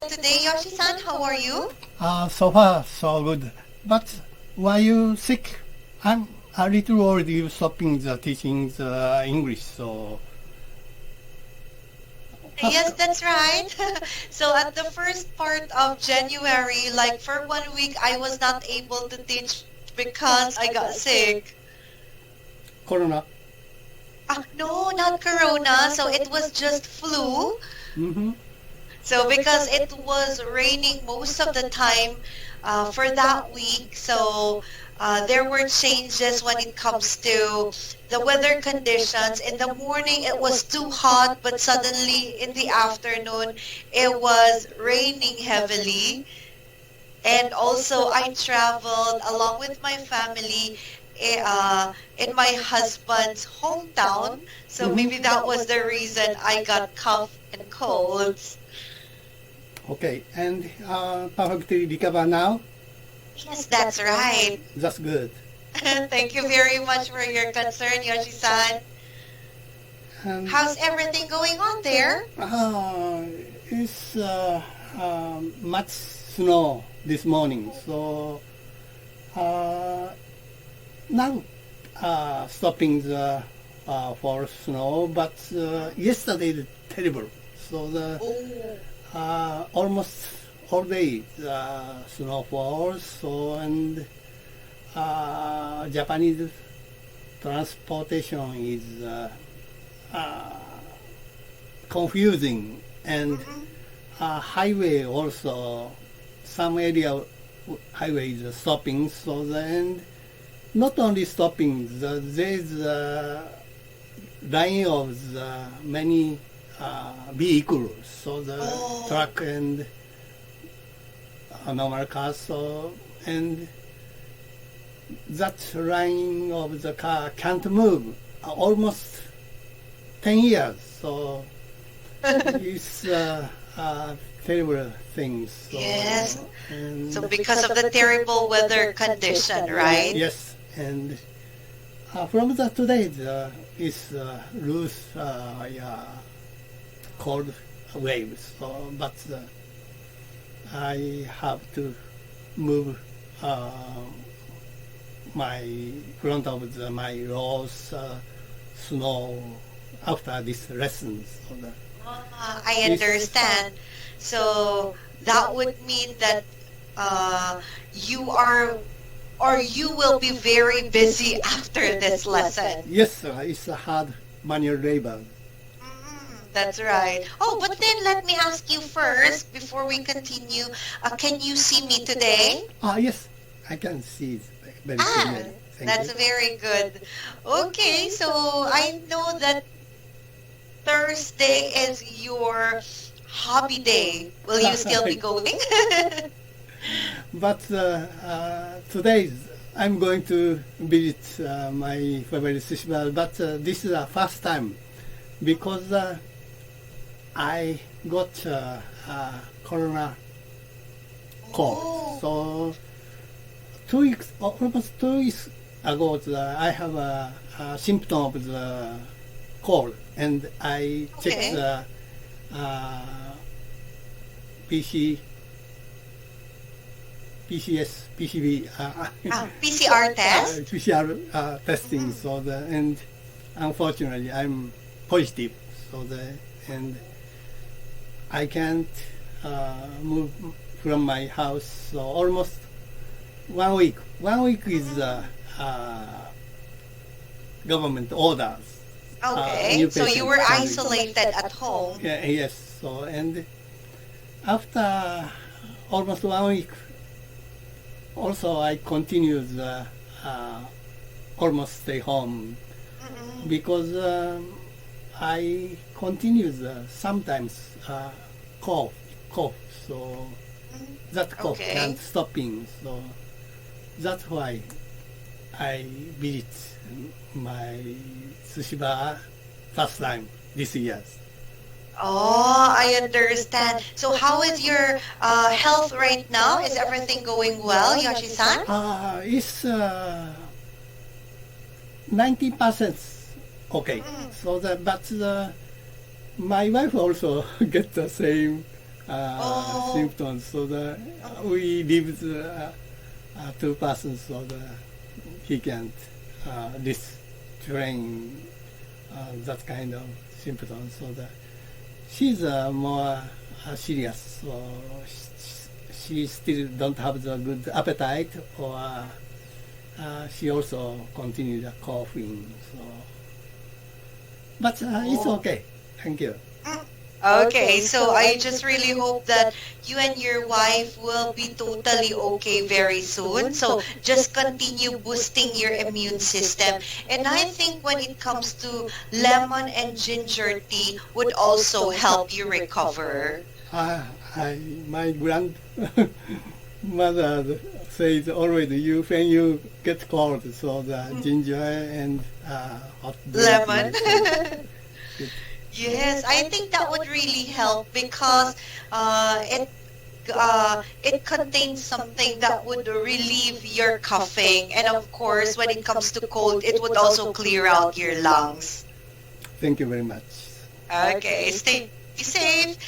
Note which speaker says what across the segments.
Speaker 1: today, Yoshi-san? How are you?
Speaker 2: So far, so good. But were you sick? I'm a little worried you stopping the teaching the English, so...
Speaker 1: Yes, that's right. So at the first part of January, like for 1 week, I was not able to teach because I got sick.
Speaker 2: Corona?
Speaker 1: No, not corona. So it was just flu.
Speaker 2: Mm-hmm.
Speaker 1: So because it was raining most of the time for that week, so there were changes when it comes to the weather conditions. In the morning, it was too hot, but suddenly in the afternoon, it was raining heavily. And also, I traveled along with my family in my husband's hometown. So maybe that was the reason I got cough and colds.
Speaker 2: Okay, and perfectly recover now?
Speaker 1: Yes, that's right.
Speaker 2: That's good.
Speaker 1: Thank you very much for your concern, Yoshi-san. How's everything going on there?
Speaker 2: It's much snow this morning, so now stopping the for snow, but yesterday it terrible. So the almost all day snow falls. So and Japanese transportation is confusing, and highway also some area highway is stopping. So and not only stopping, there's line of the many vehicles, so the truck and normal cars, so and that line of the car can't move almost 10 years, so it's terrible things. So,
Speaker 1: yes. So because of the terrible weather condition, right?
Speaker 2: Yes, and from the today is loose cold waves. So, but I have to move my front of my rows snow after this lesson. So
Speaker 1: I understand. So that would mean that you are, or you will be very busy after this lesson.
Speaker 2: Yes, it's a hard manual labor.
Speaker 1: That's right. Oh, but then let me ask you first, before we continue, can you see me today?
Speaker 2: Yes, I can see it very clearly.
Speaker 1: That's very good. Okay, so I know that Thursday is your hobby day. Will you still be going?
Speaker 2: But today I'm going to visit my favorite festival, but this is the first time because I got corona cold. So almost 2 weeks ago, I have a symptom of the cold, and I checked the
Speaker 1: PCR test?
Speaker 2: PCR testing. So and unfortunately I'm positive. So and I can't move from my house. So almost 1 week. 1 week is government orders.
Speaker 1: Okay, so you were isolated at home.
Speaker 2: Yeah, yes. So and after almost 1 week, also I continued almost stay home because I continued sometimes cough. So that cough can't stopping. So that's why I visit my sushi bar first time this year.
Speaker 1: Oh, I understand. So how is your health right now? Is everything going well, Yoshi-san?
Speaker 2: It's 90% okay. So but my wife also get the same
Speaker 1: Oh.
Speaker 2: symptoms. So we leave the two persons so he can't restrain that kind of symptoms. So she's more serious. So she still don't have the good appetite, or she also continued coughing. So, but it's okay. Thank you.
Speaker 1: Okay, so I just really hope that you and your wife will be totally okay very soon. So just continue boosting your immune system. And I think when it comes to lemon and ginger tea would also help you recover.
Speaker 2: My grandmother says always when you get cold, so the ginger and hot
Speaker 1: Lemon. Yes, I think that would really help because it contains something that would relieve your coughing, and of course, when it comes to cold, it would also clear out your lungs.
Speaker 2: Thank you very much.
Speaker 1: Okay, stay safe.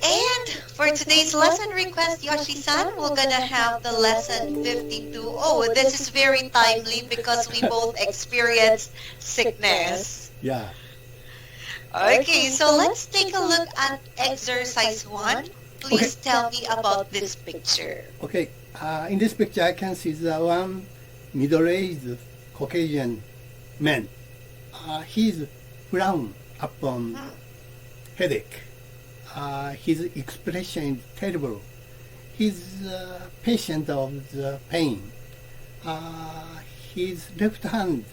Speaker 1: And for today's lesson request, Yoshi-san, we're gonna have the lesson 52. Oh, this is very timely because we both experienced sickness.
Speaker 2: Yeah.
Speaker 1: Okay, so let's take a look at exercise 1. Please tell me about this picture.
Speaker 2: Okay, in this picture I can see the one middle-aged Caucasian man. He's frown upon headache. His expression is terrible. He's patient of the pain. His left hand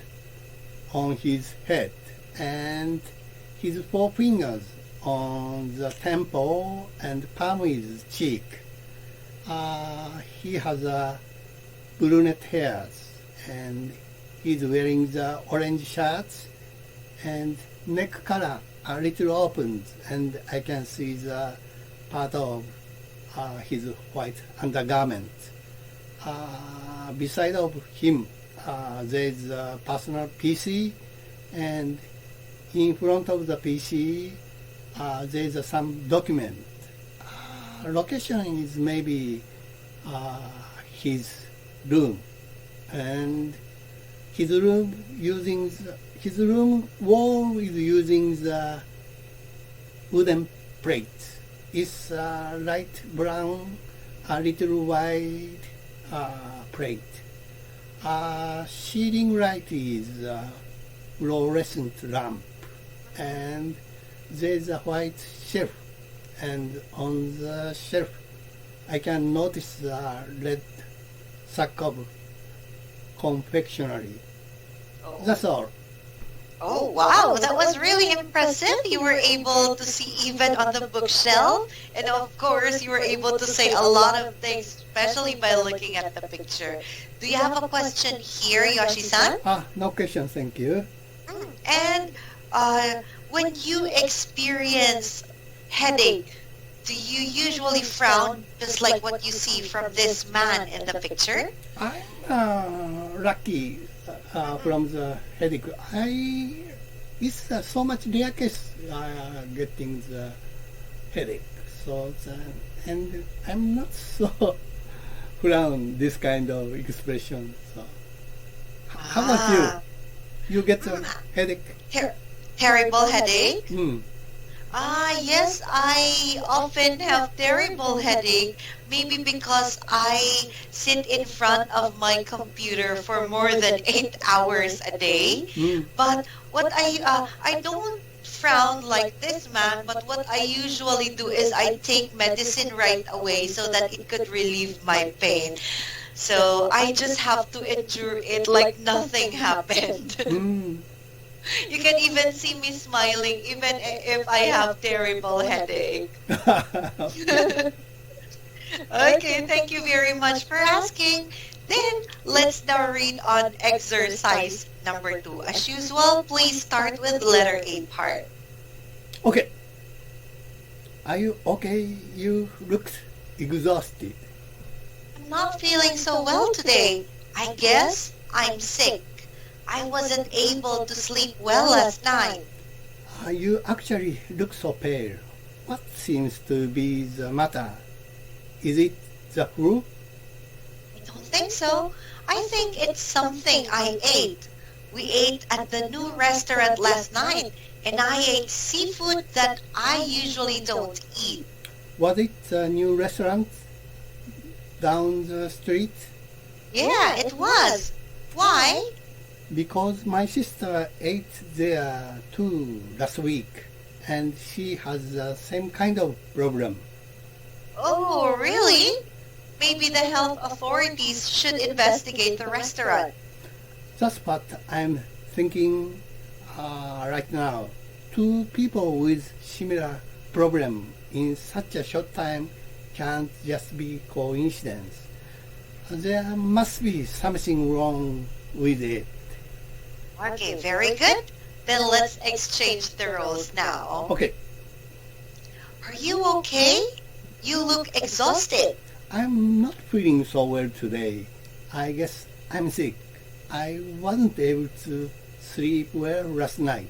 Speaker 2: on his head and his forefingers on the temple and palm of his cheek. He has brunette hairs and he's wearing the orange shirts and neck color a little opened, and I can see the part of his white undergarment. Beside of him, there's a personal PC, and in front of the PC, there's some document. Location is maybe his room, and his room wall is using the wooden plate. It's light brown, a little white plate. Ceiling light is fluorescent lamp, and there's a white shelf, and on the shelf I can notice the red sack of confectionery.
Speaker 1: Oh.
Speaker 2: That's all.
Speaker 1: Oh, wow, that was really impressive. You were able to see even on the bookshelf. And of course, you were able to say a lot of things, especially by looking at the picture. Do you have a question here, Yoshi-san?
Speaker 2: No question, thank you.
Speaker 1: And when you experience headache, do you usually frown just like what you see from this man in the picture?
Speaker 2: I'm lucky from the headache. It's so much rare case getting the headache. So and I'm not so frown this kind of expression. So how about you? You get a headache?
Speaker 1: Terrible headache?
Speaker 3: Yes, I often have terrible headache, maybe because I sit in front of my computer for more than 8 hours a day. But what I don't frown like this man, but what I usually do is I take medicine right away so that it could relieve my pain. So I just have to endure it like nothing happened. You can even see me smiling even if I have terrible headache. Okay, thank you very much for asking. Then, let's now read on exercise number 2. As usual, please start with letter A part.
Speaker 2: Okay. Are you okay? You looked exhausted.
Speaker 3: I'm not feeling so well today. I guess I'm sick. I wasn't able to sleep well last night.
Speaker 2: You actually look so pale. What seems to be the matter? Is it the flu?
Speaker 1: I don't think so. I think it's something I ate. We ate at the new restaurant last night, and I ate seafood that I usually don't eat.
Speaker 2: Was it the new restaurant down the street?
Speaker 1: Yeah, it was. Why?
Speaker 2: Because my sister ate there too last week, and she has the same kind of problem.
Speaker 1: Oh, really? Maybe the health authorities should investigate the restaurant.
Speaker 2: That's what I'm thinking right now. Two people with similar problem in such a short time can't just be coincidence. There must be something wrong with it.
Speaker 1: Okay, very good. Then let's exchange the roles now.
Speaker 2: Okay,
Speaker 1: Are you okay? You look exhausted.
Speaker 2: I'm not feeling so well today. I guess I'm sick. I wasn't able to sleep well last night.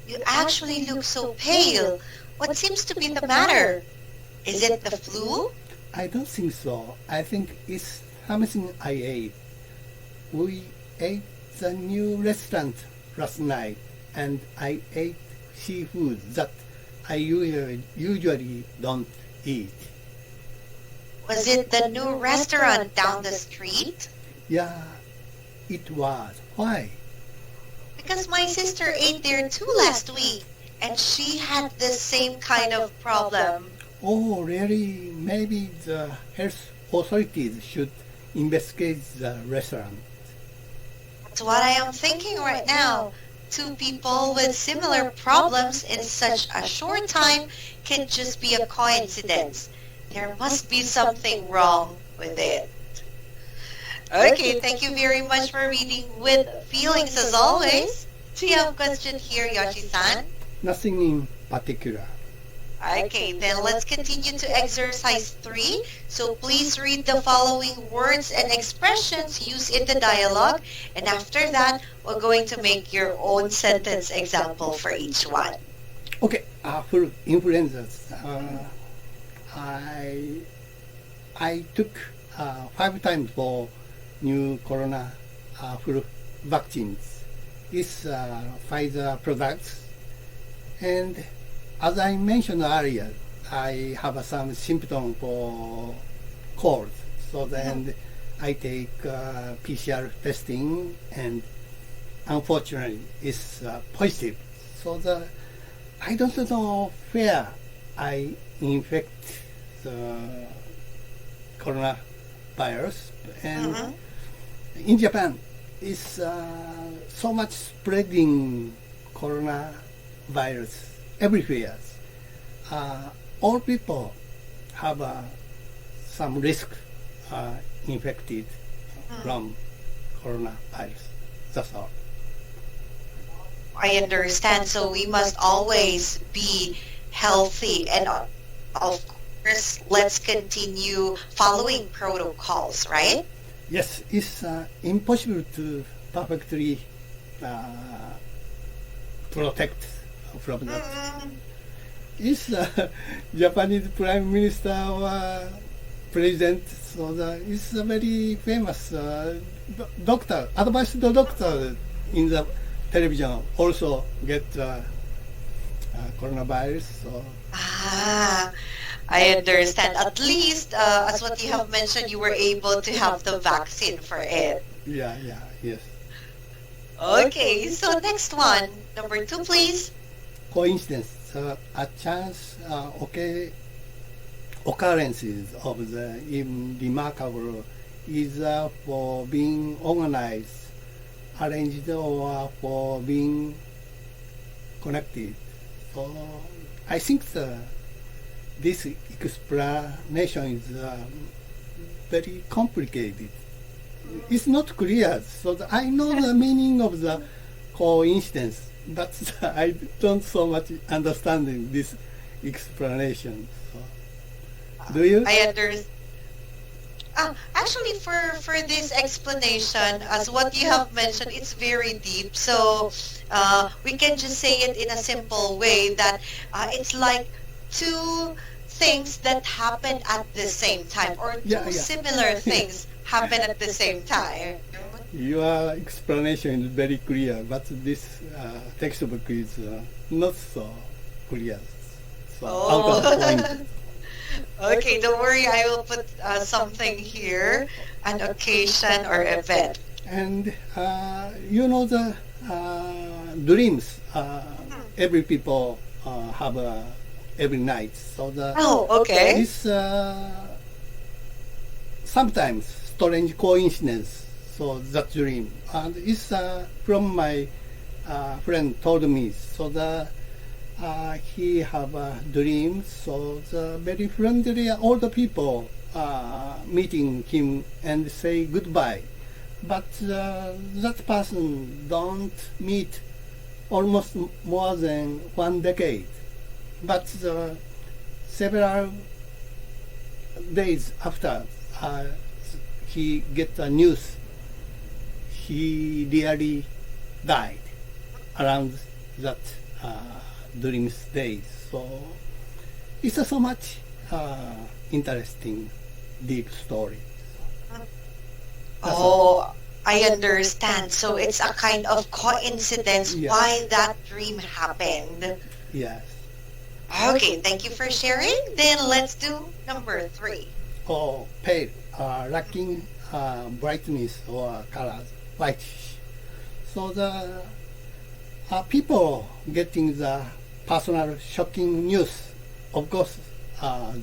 Speaker 1: You actually look so pale. What seems to be the matter? Is it the flu?
Speaker 2: I don't think so. I think it's something I ate. We ate the new restaurant last night, and I ate seafood that I usually don't eat.
Speaker 1: Was it the new restaurant down the street?
Speaker 2: Yeah, it was. Why?
Speaker 1: Because my sister ate there too last week, and she had the same kind of problem.
Speaker 2: Oh, really? Maybe the health authorities should investigate the restaurant.
Speaker 1: That's what I am thinking right now. Two people with similar problems in such a short time can just be a coincidence. There must be something wrong with it. Okay, thank you very much for reading with feelings as always. Do you have a question here, Yoshi-san?
Speaker 2: Nothing in particular.
Speaker 1: Okay, then let's continue to exercise 3. So please read the following words and expressions used in the dialogue. And after that, we're going to make your own sentence example for each one.
Speaker 2: Okay, for influenza, I took 5 times for new corona flu vaccines. It's Pfizer products, and as I mentioned earlier, I have some symptoms for cold. So then I take PCR testing, and unfortunately, it's positive. So I don't know where I infect the coronavirus. And in Japan, it's so much spreading coronavirus everywhere. All people have some risk infected from coronavirus. That's all.
Speaker 1: I understand. So we must always be healthy. And of course, let's continue following protocols, right?
Speaker 2: Yes, it's impossible to perfectly protect from that. Is Japanese Prime Minister or President, so it's a very famous doctor, advised doctor in the television also get coronavirus. So.
Speaker 1: I understand. At least, as what you have mentioned, you were able to have the vaccine for it.
Speaker 2: Yeah, yes.
Speaker 1: Okay, so next one. Number 2, please.
Speaker 2: Coincidence. A chance occurrences of the even remarkable either for being organized, arranged, or for being connected. So I think this explanation is very complicated. It's not clear. So I know the meaning of the coincidence, but I don't so much understand this explanation. So, do you?
Speaker 1: I understand. Actually, for this explanation, as what you have mentioned, it's very deep. So we can just say it in a simple way that it's like two things that happen at the same time, or two similar things happen at the same time.
Speaker 2: Your explanation is very clear, but this textbook is not so clear. So out of point.
Speaker 1: Okay, don't worry. I will put something here, an occasion or event.
Speaker 2: And the dreams every people have every night. So
Speaker 1: okay.
Speaker 2: It's sometimes strange coincidence. So that dream, and it's from my friend told me. So he have a dream. So the very friendly older people meeting him and say goodbye. But that person don't meet almost more than 1 decade. But several days after, he get a news. He really died around that dreams days. So it's so much interesting, deep story.
Speaker 1: I understand. So it's a kind of coincidence why that dream happened.
Speaker 2: Yes.
Speaker 1: Okay, thank you for sharing. Then let's do number 3.
Speaker 2: Pale, lacking brightness or colors, whitish. So the people getting the personal shocking news, of course,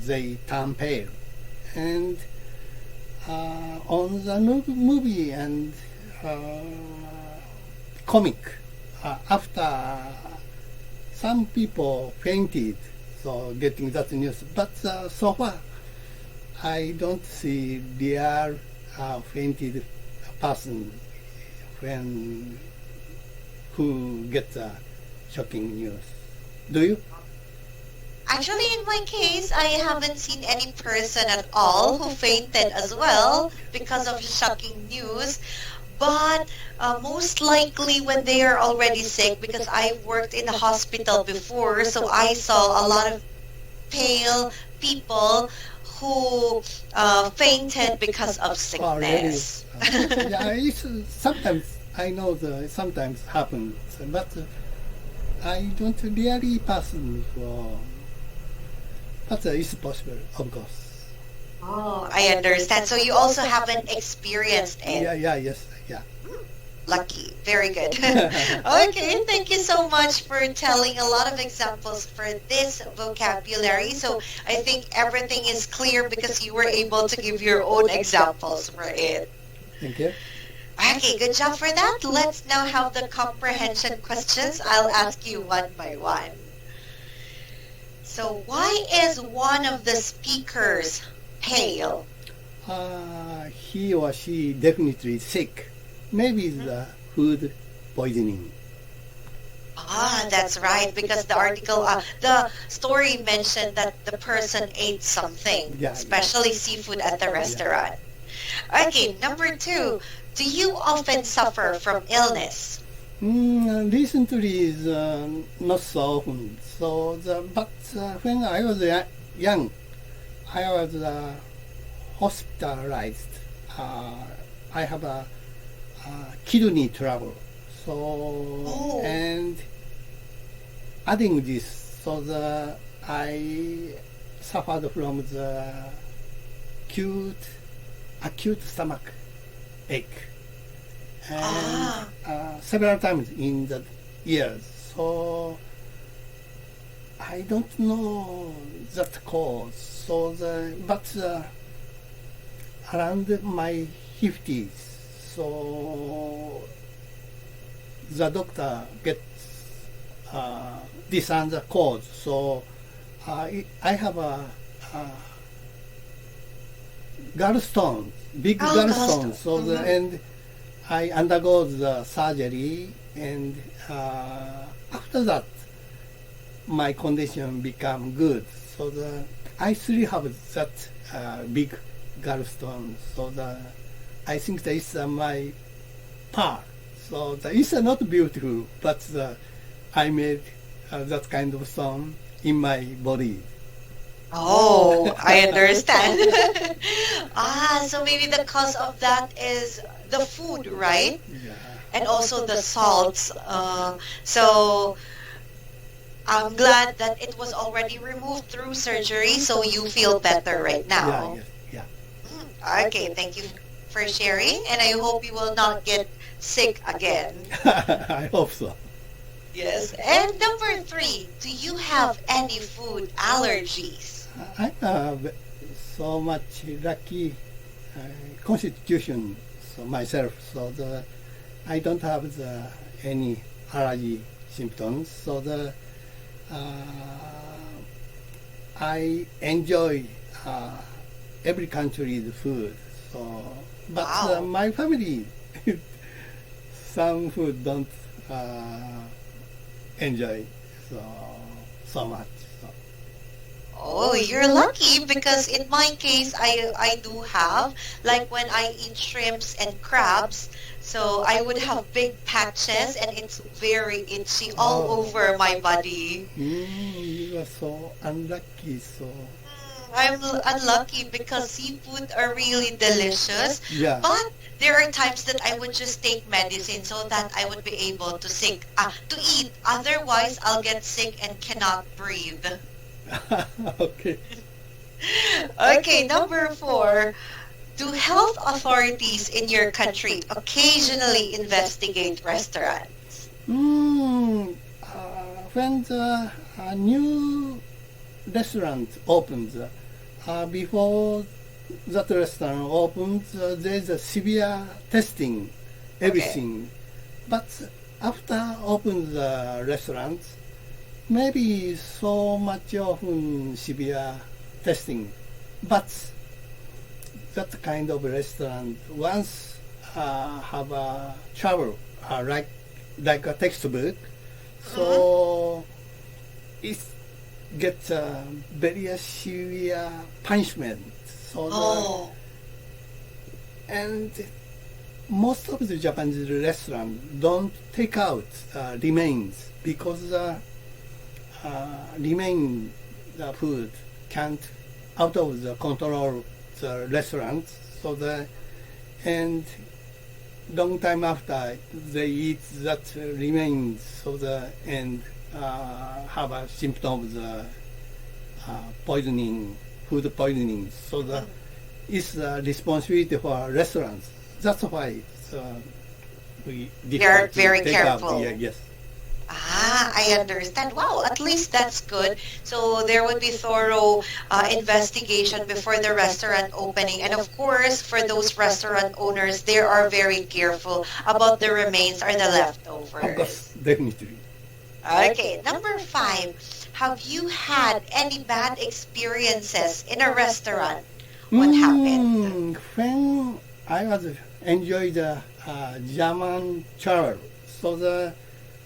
Speaker 2: they turn pale. And on the movie and comic, after some people fainted, so getting that news. But so far, I don't see real fainted person who gets the shocking news. Do you?
Speaker 1: Actually, in my case, I haven't seen any person at all who fainted as well because of shocking news. But most likely when they are already sick, because I worked in a hospital before, so I saw a lot of pale people who fainted because of sickness.
Speaker 2: Sometimes I know sometimes happens, but I don't really person for. But it's possible, of course.
Speaker 1: I understand. So you also haven't experienced it.
Speaker 2: Yes.
Speaker 1: Lucky. Very good. Okay, thank you so much for telling a lot of examples for this vocabulary. So I think everything is clear because you were able to give your own examples for it.
Speaker 2: Thank you.
Speaker 1: Okay, good job for that. Let's now have the comprehension questions. I'll ask you one by one. So why is one of the speakers pale?
Speaker 2: He or she definitely sick. Maybe the food poisoning.
Speaker 1: That's right, because the article, the story mentioned that the person ate something, especially seafood at the restaurant. Okay, number 2, do you often suffer from illness?
Speaker 2: Recently is not so often. But when I was young, I was hospitalized. I have a kidney trouble. And adding this, I suffered from the acute stomach ache, and several times in the years. So I don't know that cause. But around my 50s, so the doctor gets this and the cause. So I have a gallstone, big gallstone. And I undergo the surgery, and after that, my condition become good. I still have that big gallstone. I think that is my part. It's not beautiful, but I made that kind of stone in my body.
Speaker 1: Oh, I understand. So maybe the cause of that is the food, right?
Speaker 2: Yeah.
Speaker 1: And also the salts. So I'm glad that it was already removed through surgery, so you feel better right
Speaker 2: Yeah,
Speaker 1: now.
Speaker 2: yes, yeah.
Speaker 1: Okay, thank you for sharing, and I hope you will not get sick again.
Speaker 2: I hope so.
Speaker 1: Yes. And number 3, do you have any food allergies?
Speaker 2: I have so much lucky constitution so myself, so I don't have any allergy symptoms. So I enjoy every country's food. So, but
Speaker 1: Wow.
Speaker 2: my family, some food don't enjoy so much. So.
Speaker 1: Oh, you're lucky because in my case, I do have, like when I eat shrimps and crabs, so I would have big patches and it's very itchy all
Speaker 2: Oh.
Speaker 1: over my body.
Speaker 2: You are so unlucky. So
Speaker 1: I'm unlucky because seafood are really delicious,
Speaker 2: yeah.
Speaker 1: but there are times that I would just take medicine so that I would be able to eat. Otherwise, I'll get sick and cannot breathe.
Speaker 2: Okay.
Speaker 1: Okay, number 4. Do health authorities in your country occasionally investigate restaurants?
Speaker 2: When the new restaurant opens, before that restaurant opens, there's a severe testing, everything. But after open the restaurant, maybe so much often severe testing. But that kind of restaurant once have a travel like a textbook, so it gets a very severe punishment. So
Speaker 1: Oh,
Speaker 2: and most of the Japanese restaurants don't take out remains because remain the food can't out of the control the restaurant. So and long time after they eat that remains, so and have a symptom of the poisoning, food poisoning. So it's a responsibility for restaurants. That's why we
Speaker 1: They're
Speaker 2: defer to
Speaker 1: very
Speaker 2: take out.
Speaker 1: careful.
Speaker 2: Yeah, yes.
Speaker 1: I understand. Wow, at least that's good. So there would be thorough investigation before the restaurant opening. And of course, for those restaurant owners, they are very careful about the remains or the
Speaker 2: Of
Speaker 1: leftovers.
Speaker 2: course, definitely.
Speaker 1: Okay, number 5. Have you had any bad experiences in a restaurant? What happened?
Speaker 2: When I was enjoy the German travel, so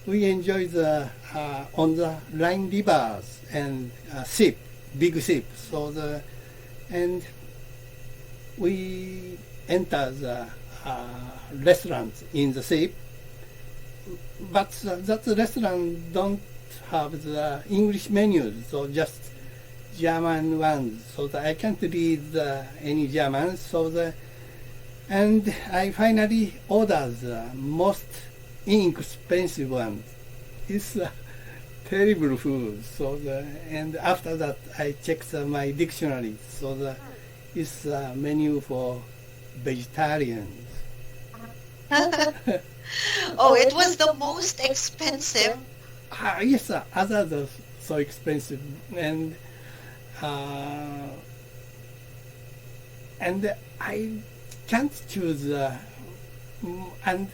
Speaker 2: we enjoy the on the Rhine rivers and ship, big ship. So and we enter the restaurant in the ship, but that restaurant don't have the English menus, so just German ones. So I can't read any German. And I finally ordered the most inexpensive one. It's terrible food. And after that I checked my dictionary. So it's a menu for vegetarians.
Speaker 1: Oh, it was the most expensive.
Speaker 2: Yes, others are so expensive, and I can't choose, and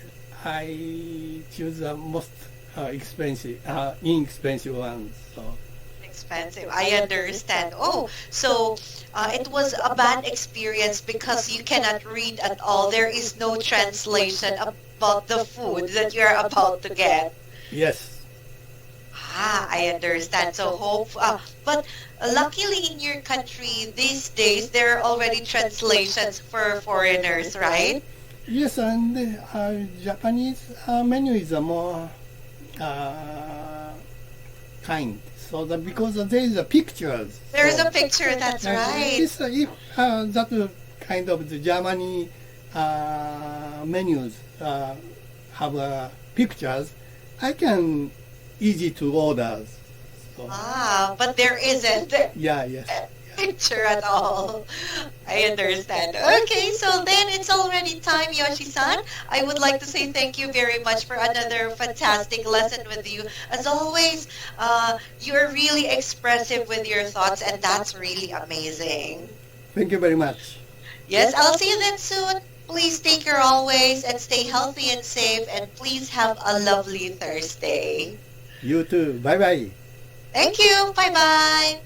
Speaker 2: I choose the most inexpensive ones. So
Speaker 1: Expensive. I understand. Oh, so it was a bad experience because you cannot read at all. There is no translation about the food that you're about to get.
Speaker 2: yes,
Speaker 1: I understand. So but luckily in your country these days there are already translations for foreigners, right?
Speaker 2: yes, and Japanese menu is more kind. So that because there is a pictures.
Speaker 1: There's
Speaker 2: so,
Speaker 1: a picture, that's right.
Speaker 2: This, if that kind of the Germany menus have pictures, I can easy to order. So,
Speaker 1: But there isn't
Speaker 2: yes.
Speaker 1: picture at all. I understand. Okay, so then it's already time, Yoshi-san. I would like to say thank you very much for another fantastic lesson with you. As always, you're really expressive with your thoughts, and that's really amazing.
Speaker 2: Thank you very much.
Speaker 1: Yes, I'll see you then soon. Please take care always and stay healthy and safe, and please have a lovely Thursday.
Speaker 2: You too. Bye-bye.
Speaker 1: Thank you. Bye-bye.